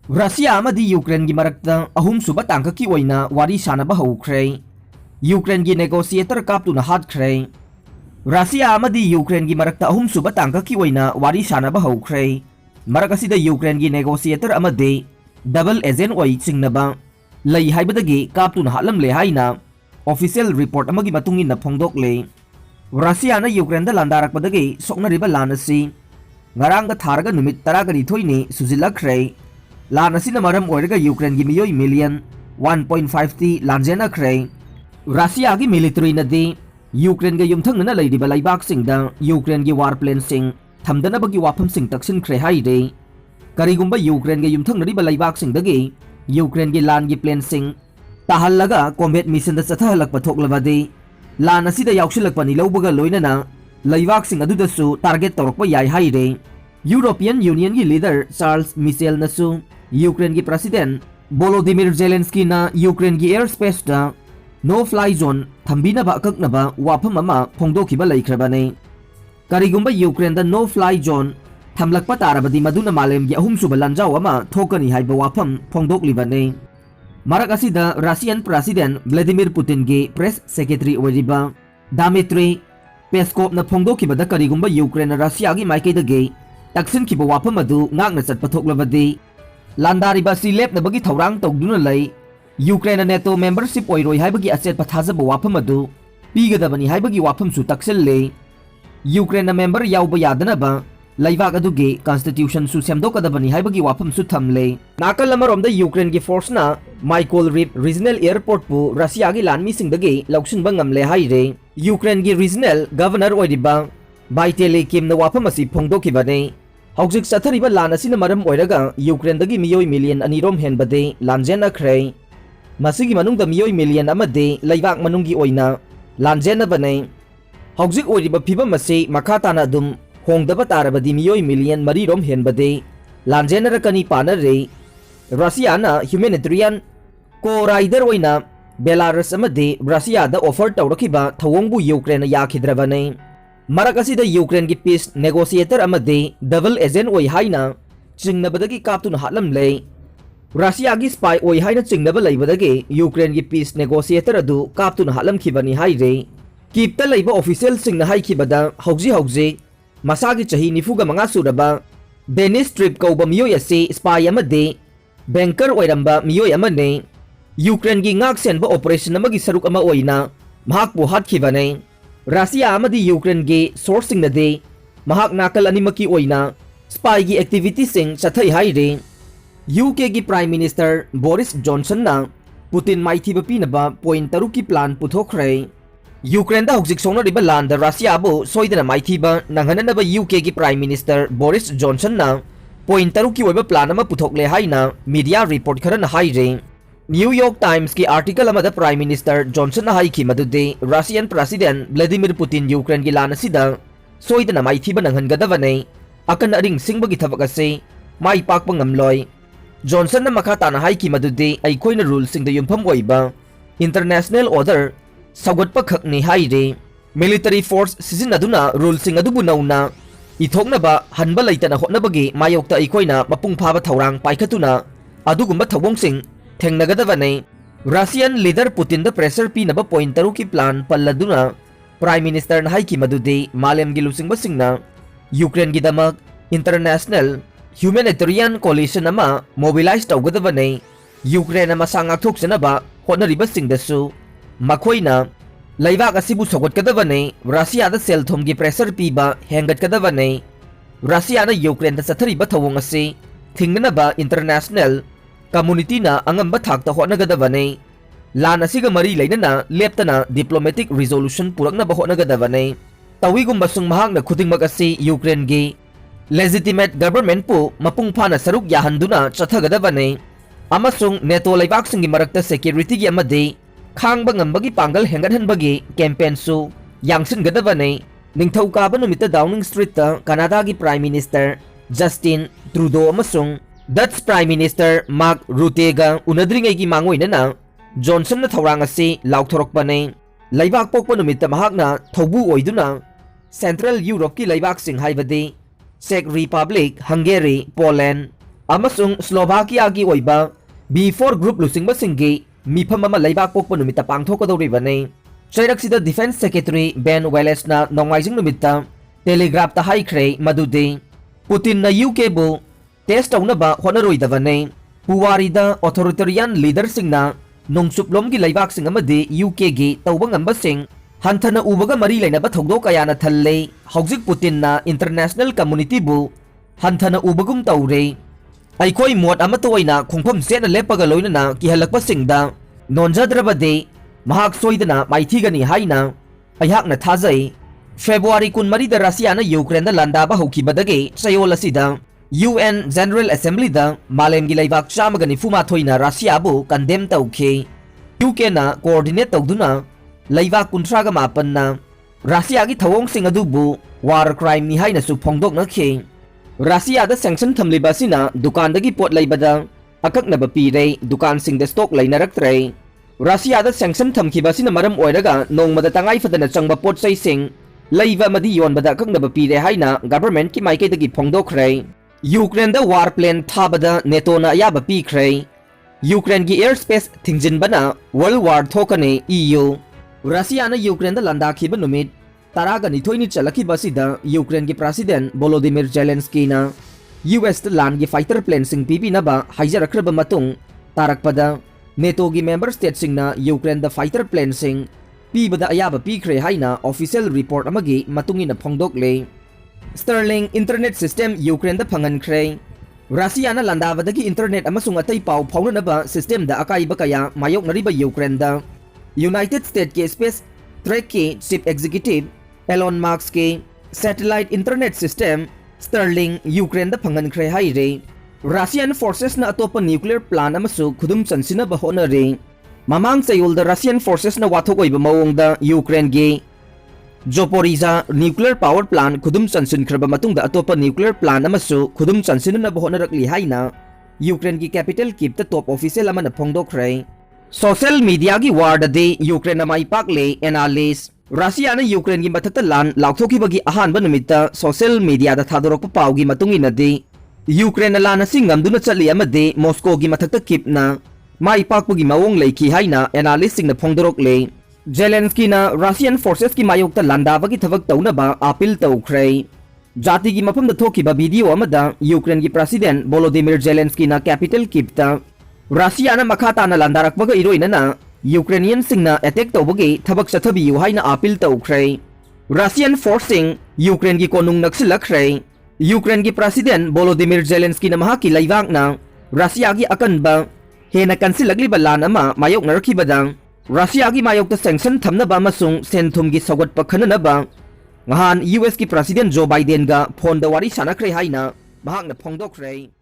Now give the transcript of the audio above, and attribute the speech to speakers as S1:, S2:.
S1: Russia amadi Ukraine gi marakta ahum suba tangkaki oina wari sanaba haukhre. Ukraine gi negotiator kaptuna hatkre. Russia amadi Ukraine gi marakta ahum suba tangkaki oina wari sanaba haukhre. Marakasida Ukraine gi negotiator amade double agent oi chingnaba lei haibadagi kaptuna halam le haina official report amagi matungin na phongdok le. Russia na Ukraine da landarakpadagi soknariba lanasi ngarang ka tharga numit taragani thoini sujilakre. Lan asina maram oiraga Ukraine gi miyoi million 1.50 lanjena kre. Russia gi military na di Ukraine ga yumthang na leidiba laibak singda Ukraine gi warplane sing thamdana bagi wafam sing taksin kre haide. Karigumba Ukraine ga yumthang na riba laibak singdagi Ukraine gi lan gi plane sing tahallaga combat mission da chathalak pathoklabadi lan asida yauksilakpa ni lawbaga loinana laibak sing adudasu target torokpa yai haide. European Union gi leader Charles Michel nasu Ukraine gi president Volodymyr Zelensky na Ukraine gi airspace da no fly zone thambina ba kaknaba wafam ama phongdokiba laikhrabane. Karigumba Ukraine da no fly zone thamlakpa tarabadi maduna malem gi ahum suba lanjaw ama thokani haiba wafam phongdoklibane. Marak asida Russian president Vladimir Putin gi press secretary oiriba Dmitry Peskov na phongdokiba da karigumba Ukraine na Russia gi maikeda gi taksin kiba wafam adu ngakna chatpa thoklabadi landariba si lep na bagi thorang togduna lay Ukraine NATO membership oiroi haibagi achet pathajaba wafam adu pigadabani haibagi wafam su taksel le. Ukraine member yauba yadana ba laibak aduge constitution su semdokadabani haibagi wafam su thamle. Nakal amaromda Ukraine gi force na Mykolaiv regional airport pu Russia gi lanmi singdagi lauksinba ngamle haire. Ukraine gi regional governor oiriba Baitele kim na wafam asi phongdokibane. Hauzik sathariba lan asina maram oiraga Ukraine dagi miyoi million anirom henbade lanjena khrei. Masigi manungda miyoi million amade laibak manunggi oina lanjena bane. Hauzik oiriba phibam ase makhatana adum hongdaba tarabadi miyoi million marirom henbade lanjena rakani panare. Russia na humanitarian co-rider oina Belarus amade Russia da offer tawrakiba thawongbu Ukraine yakhidrabane. Marak asida Ukraine gi peace negotiator amade double agent oi haina chingnabadagi kaptuna hatlam le. Russia gi spy oi haina chingnaba leibadagi Ukraine gi peace negotiator adu kaptuna hatlam khibani haire. Kipta leiba official singna haikibada hauji masagi chahi nifuga manga suraba Dennis Trip kauba miyoi ase spy amade banker oiramba miyoi amane Ukraine gi ngak senba operation amagi saruk ama oina mahakbu hatkibane. Russia amadi Ukraine gi sourcing na de mahak nakal animaki oina spy gi activity sing chathai haire. UK gi Prime Minister Boris Johnson na Putin Maithiba Pinaba point taruki plan Puthokhre. Ukraine da hujik songna riba lan da Russia bo soidana Maithiba nanghananaba UK gi Prime Minister Boris Johnson na point taruki oiba plan ama puthokle haina media report khara na haire. New York Times ki article amada Prime Minister Johnson na haiki madude Russian President Vladimir Putin Ukraine gi lan asida soidana Maithiba nanghangadabane akan aring singbagi thabak ase mai pakpa ngamloi. Johnson na makata na haiki madude aikoina rule sing da yumpham oiba international order sagot pa khakni haire. Military force sizinaduna rule sing adubu nauna ithokna ba hanba laitana hotnabagi mayokta aikoina mapung phaba thawrang paikhatuna adugumba thawong sing thengnagadabane. Russian leader Putin da pressure pinaba point taruki plan palladuna Prime Minister na haiki madude malem gi lusingba singna Ukraine gi damak international humanitarian coalition ama mobilize tawgadabane. Ukraine ama sangak thoksanaba hotnariba singdasu makoina laibak asibu sogotkadabane Russia da selthom gi pressure piba hengatkadabane. Russia na Ukraine da sathariba thawong ase thingnaba international community na angamba thakta hotnagadabane. Lan asiga mari lainana leptana diplomatic resolution purakna ba hotnagadabane. Tawigumba sung mahakna khudingmak ase Ukraine gi legitimate government pu mapung phana saruk yahanduna chathagadabane amasung NATO laibak singi marakta security gi amade khangba ngambagi pangal hengathanbagi campaign su yangsingadabane. Ningthauka numita Downing Street ta Canada gi Prime Minister Justin Trudeau amasung Dutch Prime Minister Mark Rutte ga unadringai gi mangoina na Johnson na thawrang ase laukthorokpane. Laibak pokpa numita mahakna thobu oiduna Central Europe ki laibak sing haibade Czech Republic, Hungary, Poland, amasung Slovakia gi oiba B4 group lusingbasingi mifam ama leibak pokpa numita pangthokadoribane. Chairak Defense Secretary Ben Wallace na nongaising numita telegraph ta haikre madude Putin na UK bu test taunaba honaroidavane. Puwarida authoritarian leader singna nongsuplom gi leibak sing amadi UK gi tawbang ambasing hanthana ubaga mari lainaba thogdo kaya na thalle. Hauzik Putin na international community bu hanthana ubagum tawre. Aikoi mot amato oina khongpham sena lepaga loinana kihalakpa singda nonjadrabade mahak soidana maithigani haina ayhakna thajai. February 13 da Russia na Ukraine da landaba hokibadage sayol asida UN General Assembly da malemgi leibak chamagani fuma thoina Russia bu condemn tawkhe. UK na coordinate tawduna leibak kuntraga mapan na Russia gi thawong sing adubu war crime ni haina su phongdok na khe. Russia da sanction thamliba sina dukan dagi pot leibada akaknaba pire dukan sing da stock lainaraktre. Russia da sanction thamkiba sina maram oiraga nongmada tangai fadana changba pot sai sing leiva madi yonbada akaknaba pire haina government ki maike dagi phongdokre. Ukraine da war plane thabada NATO na ayaba pikre. Ukraine gi airspace thingjinbana World War thokane EU. Russia na Ukraine da landakhiba numit taraga nithoini chalakhiba sida Ukraine gi President Volodymyr Zelensky na US da land gi fighter plane sing Pinaba haijarakraba matung tarakpada NATO gi member state sing na Ukraine da fighter plane sing pibada ayaba pikre haina official report amagi matungina phongdokle. Sterling internet system Ukraine da phangankre. Russia na landabadagi internet amasung atay pau phaunanaba system da akaiba kaya mayok nariba Ukraine da. United States ke space track ke chief executive Elon Musk ke satellite internet system Sterling Ukraine da phangankre haire. Russian forces na atopa nuclear plant amasu khudum chansina ba honare. Mamang sayul da Russian forces na wathok oiba mawong da Ukraine ge Zaporizhzhia nuclear power plant khudum chansin khraba matung da atopa nuclear plant amasu khudum chansin na ba honarakli haina Ukraine gi capital Kyiv ta top official amana phongdokhre. Social media gi war da de Ukraine na maipakle analyst Russia na Ukraine gi mathakta lan lauthokibagi ahanba numitta social media da thadorokpa pawgi matungina de Ukraine na lan asing ngamduna chali amade Moscow gi mathakta Kyiv na maipakpagi mawong leiki haina analyst sing na phongdorokle. Zelensky na Russian forces ki mayokta landabagi thabak taunaba appeal tawkhre. Jati gi mafam da thokiba video amada Ukraine gi President Volodymyr Zelensky na capital Kyiv ta Russia na makhata na landarakbaga iroina na Ukrainian sing na attack tawbagi thabak sathabiyu haina appeal tawkhre. Russian forcing Ukraine gi konung naksilakre. Ukraine gi President Volodymyr Zelensky na mahaki laibak na Russia gi akanba hena kansilagli balan ama mayok narakibadang Russia gi mayok ta sanction thamnaba amasung senthum gi sagot pakhananaba ngahan US ki President Joe Biden ga phone da wari sanakre haina mahakna phongdokhre.